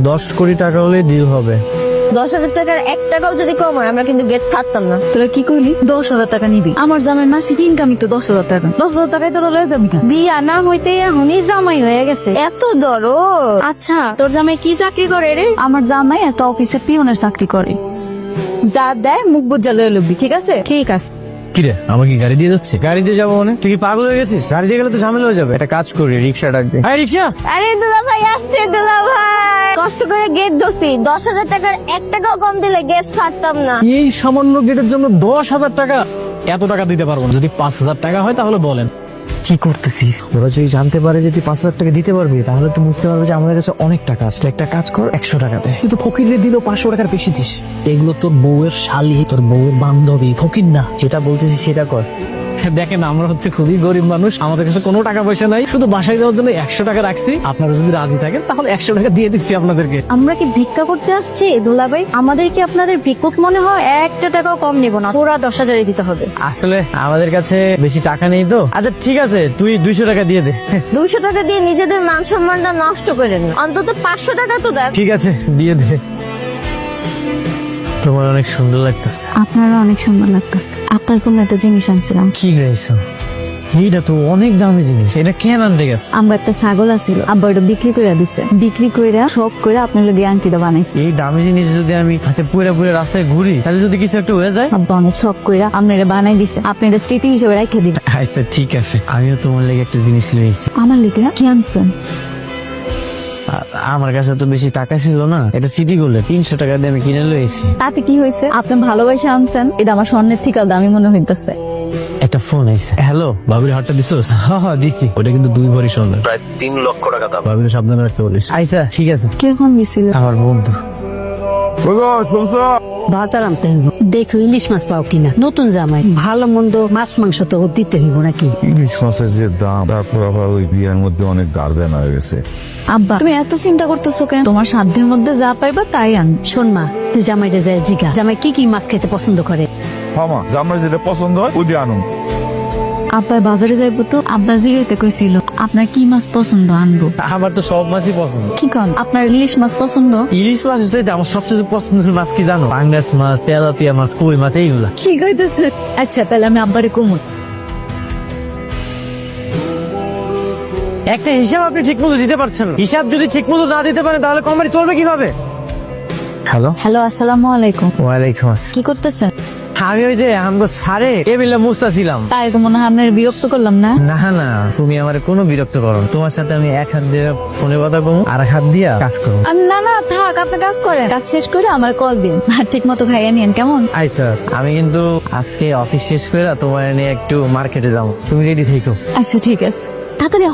10 কোটি টাকা হলে ডিল হবে। 10,000 টাকার 1 টাকাও যদি কম হয় আমরা কিন্তু গেট ছাড়তাম না। তোরা কি কইলি 10,000 টাকা নিবি? আমার জামাই মাসিক ইনকামই তো 10,000 টাকা। 10,000 টাকায় তোরা লয়ে যাবি না? বিয়া না হইতে এখনই জামাই হয়ে গেছে, এত দরদ। আচ্ছা তোর জামাই কি চাকরি করে রে? আমার জামাই একটা অফিসে পিয়নের চাকরি করে। যা দেয় মুখ বুঝা লয়ে লবি, ঠিক আছে? ঠিক আছে। কিরে আমাকে কি গাড়ি দিয়ে যাচ্ছে? গাড়ি দিয়ে যাবো মানে? তুই কি পাগল হয়ে গেছিস? গাড়ি দিয়ে গেলে তো ঝামেলা হয়ে যাবে। একটা কাজ করি, রিক্সা ডাক দে। হ্যাঁ রিক্সা। আরে দুলা ভাই আসছে, দুলা ভাই কষ্ট করে গেট ধরছি, 10,000 টাকার 1 টাকাও কম দিলে গেট ছাড়তাম না। এই সামান্য গেটের জন্য 10,000 টাকা? এত টাকা দিতে পারবো না। যদি 5,000 টাকা হয় তাহলে বলেন। কি করতেছিস? ওরা যদি জানতে পারে যে তুই 5,000 টাকা দিতে পারবি তাহলে তুই বুঝতে পারবে যে আমাদের কাছে অনেক টাকা আছে। একটা কাজ কর, 100 টাকা দে। কিন্তু ফকিরে দিল 500 টাকার বেশি দিস। এগুলো তোর বউয়ের শালি, তোর বউয়ের বান্ধবী, ফকির না। যেটা বলতেছিস সেটা কর। দেখেন আমরা হচ্ছে খুবই গরিব মানুষ, আমাদের কাছে কোনো টাকা পয়সা নাই, শুধু বাসায় যাওয়ার জন্য 100 টাকা রাখছি। আপনারা যদি রাজি থাকেন তাহলে 100 টাকা দিয়ে দিচ্ছি আপনাদেরকে। আমরা কি ভিক্ষা করতে আসছি দুলা ভাই? আমাদের কি আপনাদের ভিক্ষুক মনে হয়? 1 টাকাও কম নেব না, পুরা 10,000 দিতে হবে। আসলে আমাদের কাছে বেশি টাকা নেই তো। আচ্ছা ঠিক আছে, তুই 200 টাকা দিয়ে দে। 200 টাকা দিয়ে নিজেদের মান সম্মানটা নষ্ট করেন না, অন্তত 500 টাকা তো দেন। ঠিক আছে দিয়ে দে। তোমার অনেক সুন্দর লাগতেছে। আপনারও অনেক সুন্দর লাগতেছে। আপনার জন্য একটা জিনিস আনছিলাম। কি গাইছো? এইটা তো অনেক দামি জিনিস, এটা কেন আনতে গেছে? আমার একটা ছাগল আছিল, আব্বা ওটা বিক্রি করে দিছে। বিক্রি কইরা সব করে আপনার লগে আংটিটা বানাইছে। এই দামি জিনিস যদি আমি হাতে পুরে পুরে রাস্তায় ঘুরি তাহলে যদি কিছু একটা হয়ে যায়? আব্বা অনেক শখ কইরা আপনারা বানাই দিছে, আপনি এটা স্মৃতি হিসেবে রাখে দিন। আচ্ছা ঠিক আছে, আমিও তোমার লেগে একটা জিনিস লইছি। আমার লেগে কি আনছেন? আমার কাছে তো বেশি টাকা ছিল না, এটা সিটি গোল্ড 300 টাকা দিয়ে আমি কিনে লইছি। তাতে কি হয়েছে? আপনি ভালোবাসা আনছেন, এটা আমার স্বর্ণের থেকে দামি মনে হইতেছে। একটা ফোন আইছে। হ্যালো, ভাবির হাটটা দিছোস? হ্যাঁ দিছি। ওটা কিন্তু 2 ভরি স্বর্ণের, প্রায় 3 লক্ষ টাকা দাম। ভাবির সাবধানে রাখতে বলিস। আচ্ছা ঠিক আছে। কে ফোন দিছিল? আমার বন্ধু। বাজার আনতে হইব, দেখো ইলিশ মাছ পাও কিনা। নতুন জামাই, ভালো মন্দ মাছ মাংস তো ওর দিতে হইব নাকি। ইলিশ মাছের যে দাম, তারপর আবার ওই বিয়ের মধ্যে অনেক গার্জেন হয়ে গেছে। আব্বা তুমি এত চিন্তা করতেছো কেন? তোমার সাধ্যের মধ্যে যা পাইবা তাই আন। শোন মা, তুই জামাইটা যায় জিগা, জামাই কি কি মাছ খেতে পছন্দ করে। মামা জামাই যেটা পছন্দ হয় ওই দিয়ে আনুন। আব্বা বাজারে যাইবো তো, আব্বা জিগাইতে কইছিল আপনার কি মাছ পছন্দ আনবো। আমার তো সব মাছই পছন্দ। কি কন, আপনার ইলিশ মাছ পছন্দ? ইলিশ মাছ চাইতে আমার সবচেয়ে পছন্দের মাছ কি জানো? পাঙ্গাস মাছ, তেলাপিয়া মাছ, কই মাছ, এইগুলা। কি কইতেছে? আচ্ছা তাহলে আমি আব্বারে কমু। একটা হিসাব আপনি ঠিক মতো দিতে পারছেন না। হিসাব যদি ঠিক মতো না দিতে পারেন তাহলে কোম্পানি চলবে কিভাবে? হ্যালো। হ্যালো, আসসালামু আলাইকুম। ওয়ালাইকুম আসসালাম। কি করতেছেন? আমি ওই যে আমগো সারে টেবিলে মুছতাছিলাম। তাই তো মনে হয় আপনার বিরক্ত করলাম না? না না, তুমি আমার কোনো বিরক্ত করো না। তোমার সাথে আমি এক হাত দিয়ে ফোনে কথা কমু, আর এক হাত দিয়া কাজ করবো। না না থাক, আপনি কাজ করেন, কাজ শেষ করে আমার কল দিন, আর ঠিক মতো খাইয়ে নিয়েন কেমন? আচ্ছা আমি কিন্তু আজকে অফিস শেষ করে তোমার নিয়ে একটু মার্কেটে যাবো, তুমি রেডি থেকো। আচ্ছা ঠিক আছে, তাড়াতাড়ি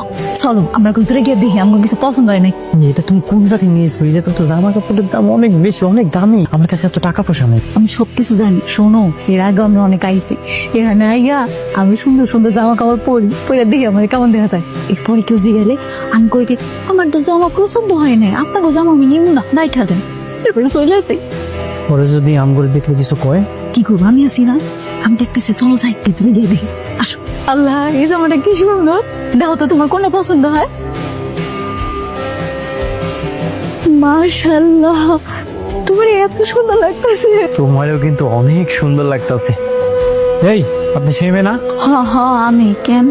চলো, আমরা কিন্তু গিয়ে দেখি আমার কিছু পছন্দ হয় নাই। এটা তুমি কোন জায়গায় নিয়েছো? এটা তো জামা কাপড়ের দাম অনেক বেশি, অনেক দামি। আমার কাছে এত টাকা পয়সা নেই। আমি সবকিছু জানি, শোনো এর আগে আমি অনেক আইছি, এখানে আইয়া আমি সুন্দর সুন্দর জামা কাপড় পরে দেখি আমার কেমন দেখা যায়। এরপরে কেউ জিগালে আমি কই কি আমার তো জামা পছন্দ হয় না, আপনাকে জামা আমি নিব না, নাই খাবেন। এরপরে চলে যেতে পরে যদি আম করে দেখলে কিছু কয় কি করবো? আমি আছি না, আমি দেখতেছি, চলো যাই ভিতরে গিয়ে দেখি। আসো। আল্লাহ এই জামাটা কি সুন্দর, দেখো তো তোমার কোনটা পছন্দ হয়। মাশাআল্লাহ, তোমার এত সুন্দর লাগতেছে। তোমারও কিন্তু অনেক সুন্দর লাগতেছে। এই আপনি সেই মেয়ে না? হ্যাঁ হ্যাঁ আমি। কেন?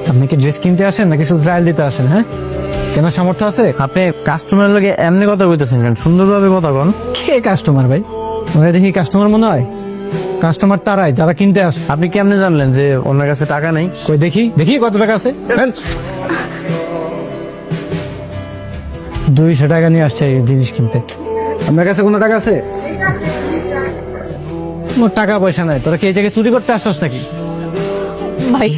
আপনি কি ড্রেস কিনতে আসেন নাকি শুধু ট্রায়াল দিতে আসেন? হ্যাঁ, কেনার সামর্থ্য আছে? আপনি কাস্টমারের লগে এমনি কথা বলতেছেন কেন? সুন্দরভাবে কথা বল। কে কাস্টমার ভাই? ওরা দেখি কাস্টমার মনে হয়? কাস্টমার তারাই যারা কিনতে আসে। আপনি কেমনে জানলেন যে ওনার কাছে টাকা নেই? কই দেখি দেখি কত টাকা আছে। 200 টাকা নিয়ে আসছে এই জিনিস কিনতে। আপনার কাছে কোনো টাকা আছে? কোনো টাকা পয়সা নাই। তোরা কি এই জায়গায় চুরি করতে আসছস নাকি? ভাই